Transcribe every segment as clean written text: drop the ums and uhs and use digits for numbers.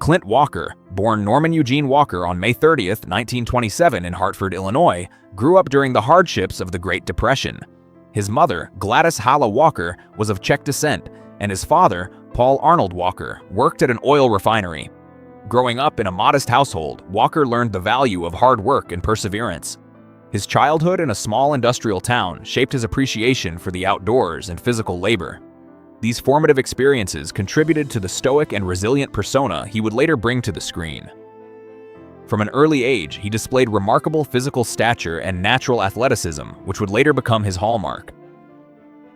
Clint Walker, born Norman Eugene Walker on May 30th, 1927 in Hartford, Illinois, grew up during the hardships of the Great Depression. His mother, Gladys Hala Walker, was of Czech descent, and his father, Paul Arnold Walker, worked at an oil refinery. Growing up in a modest household, Walker learned the value of hard work and perseverance. His childhood in a small industrial town shaped his appreciation for the outdoors and physical labor. These formative experiences contributed to the stoic and resilient persona he would later bring to the screen. From an early age, he displayed remarkable physical stature and natural athleticism, which would later become his hallmark.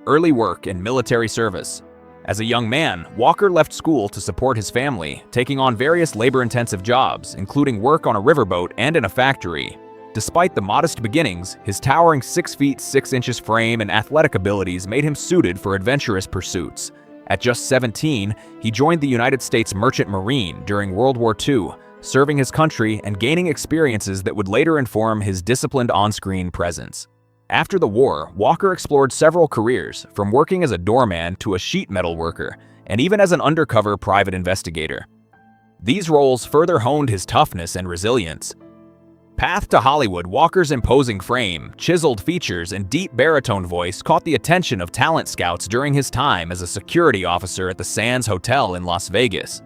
Early work and military service. As a young man, Walker left school to support his family, taking on various labor-intensive jobs, including work on a riverboat and in a factory. Despite the modest beginnings, his towering 6 feet 6 inches frame and athletic abilities made him suited for adventurous pursuits. At just 17, he joined the United States Merchant Marine during World War II, serving his country and gaining experiences that would later inform his disciplined on-screen presence. After the war, Walker explored several careers, from working as a doorman to a sheet metal worker, and even as an undercover private investigator. These roles further honed his toughness and resilience. Path to Hollywood. Walker's imposing frame, chiseled features, and deep baritone voice caught the attention of talent scouts during his time as a security officer at the Sands Hotel in Las Vegas.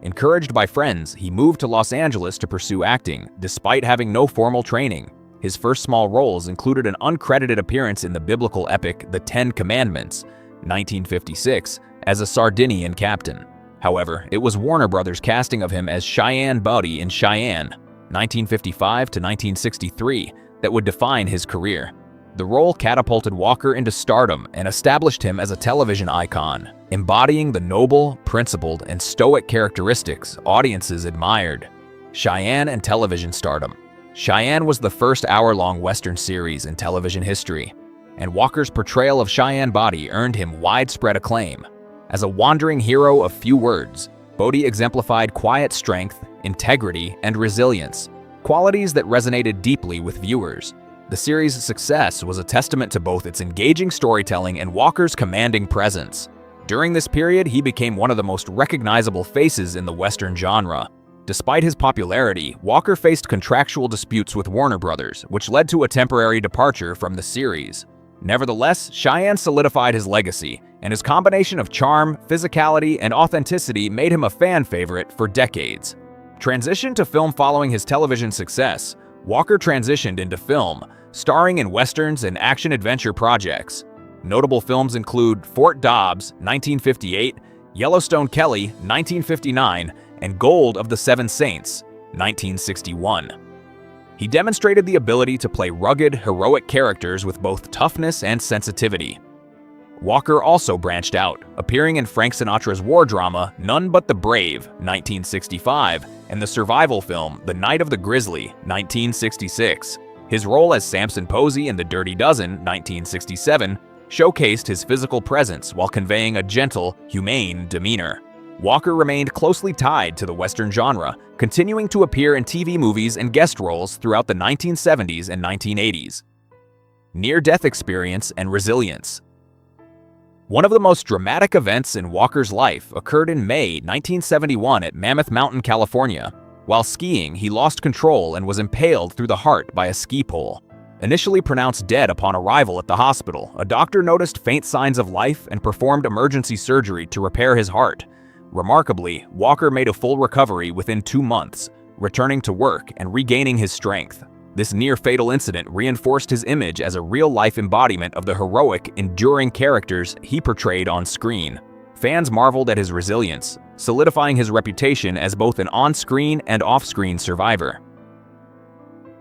Encouraged by friends, he moved to Los Angeles to pursue acting, despite having no formal training. His first small roles included an uncredited appearance in the biblical epic The Ten Commandments, 1956, as a Sardinian captain. However, it was Warner Brothers' casting of him as Cheyenne Buddy in Cheyenne, 1955 to 1963, that would define his career. The role catapulted Walker into stardom and established him as a television icon, embodying the noble, principled, and stoic characteristics audiences admired. Cheyenne and television stardom. Cheyenne was the first hour-long Western series in television history, and Walker's portrayal of Cheyenne Buddy earned him widespread acclaim. As a wandering hero of few words, Bodie exemplified quiet strength, integrity, and resilience, qualities that resonated deeply with viewers. The series' success was a testament to both its engaging storytelling and Walker's commanding presence. During this period, he became one of the most recognizable faces in the Western genre. Despite his popularity, Walker faced contractual disputes with Warner Brothers, which led to a temporary departure from the series. Nevertheless, Cheyenne solidified his legacy, and his combination of charm, physicality, and authenticity made him a fan favorite for decades. Transition to film. Following his television success, Walker transitioned into film, starring in westerns and action-adventure projects. Notable films include Fort Dobbs, 1958, Yellowstone Kelly, 1959, and Gold of the Seven Saints, 1961. He demonstrated the ability to play rugged, heroic characters with both toughness and sensitivity. Walker also branched out, appearing in Frank Sinatra's war drama None But the Brave, 1965, and the survival film The Night of the Grizzly, 1966. His role as Samson Posey in The Dirty Dozen, 1967, showcased his physical presence while conveying a gentle, humane demeanor. Walker remained closely tied to the Western genre, continuing to appear in TV movies and guest roles throughout the 1970s and 1980s. Near-death experience and resilience. One of the most dramatic events in Walker's life occurred in May 1971 at Mammoth Mountain, California. While skiing, he lost control and was impaled through the heart by a ski pole. Initially pronounced dead upon arrival at the hospital, a doctor noticed faint signs of life and performed emergency surgery to repair his heart. Remarkably, Walker made a full recovery within 2 months, returning to work and regaining his strength. This near-fatal incident reinforced his image as a real-life embodiment of the heroic, enduring characters he portrayed on screen. Fans marveled at his resilience, solidifying his reputation as both an on-screen and off-screen survivor.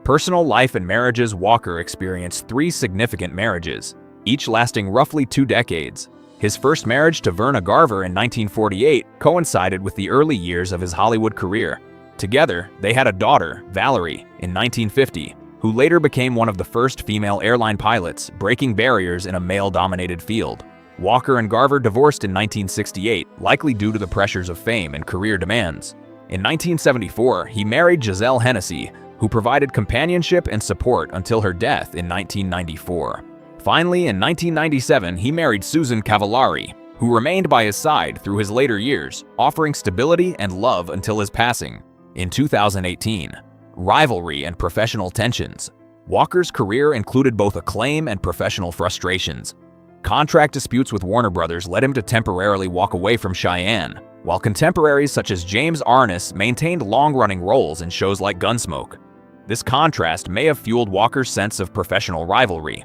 Personal life and marriages. Walker experienced 3 significant marriages, each lasting roughly 2 decades. His first marriage to Verna Garver in 1948 coincided with the early years of his Hollywood career. Together, they had a daughter, Valerie, in 1950, who later became one of the first female airline pilots, breaking barriers in a male-dominated field. Walker and Garver divorced in 1968, likely due to the pressures of fame and career demands. In 1974, he married Giselle Hennessy, who provided companionship and support until her death in 1994. Finally, in 1997, he married Susan Cavallari, who remained by his side through his later years, offering stability and love until his passing. In 2018, rivalry and professional tensions. Walker's career included both acclaim and professional frustrations. Contract disputes with Warner Brothers led him to temporarily walk away from Cheyenne, while contemporaries such as James Arness maintained long-running roles in shows like Gunsmoke. This contrast may have fueled Walker's sense of professional rivalry.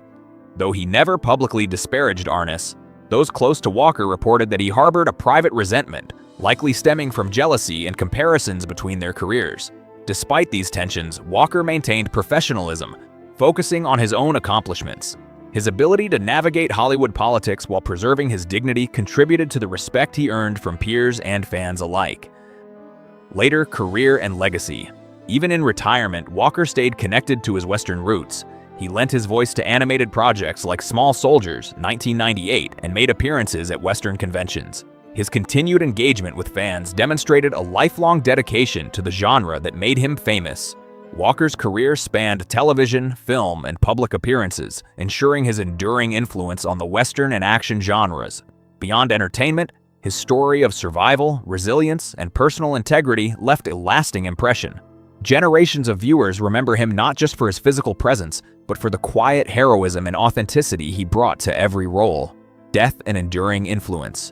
Though he never publicly disparaged Arness, those close to Walker reported that he harbored a private resentment, likely stemming from jealousy and comparisons between their careers. Despite these tensions, Walker maintained professionalism, focusing on his own accomplishments. His ability to navigate Hollywood politics while preserving his dignity contributed to the respect he earned from peers and fans alike. Later, career and legacy. Even in retirement, Walker stayed connected to his Western roots. He lent his voice to animated projects like Small Soldiers, 1998, and made appearances at Western conventions. His continued engagement with fans demonstrated a lifelong dedication to the genre that made him famous. Walker's career spanned television, film, and public appearances, ensuring his enduring influence on the Western and action genres. Beyond entertainment, his story of survival, resilience, and personal integrity left a lasting impression. Generations of viewers remember him not just for his physical presence, but for the quiet heroism and authenticity he brought to every role. Death and enduring influence.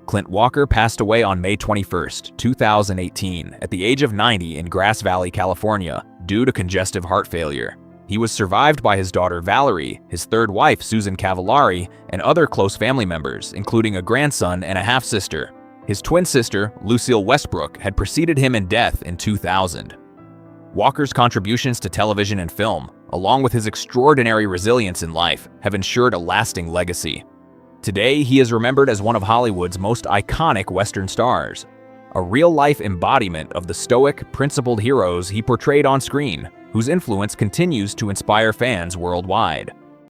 Clint Walker passed away on May 21, 2018, at the age of 90 in Grass Valley, California, due to congestive heart failure. He was survived by his daughter Valerie, his third wife Susan Cavallari, and other close family members, including a grandson and a half-sister. His twin sister, Lucille Westbrook, had preceded him in death in 2000. Walker's contributions to television and film, along with his extraordinary resilience in life, have ensured a lasting legacy. Today, he is remembered as one of Hollywood's most iconic Western stars, a real-life embodiment of the stoic, principled heroes he portrayed on screen, whose influence continues to inspire fans worldwide.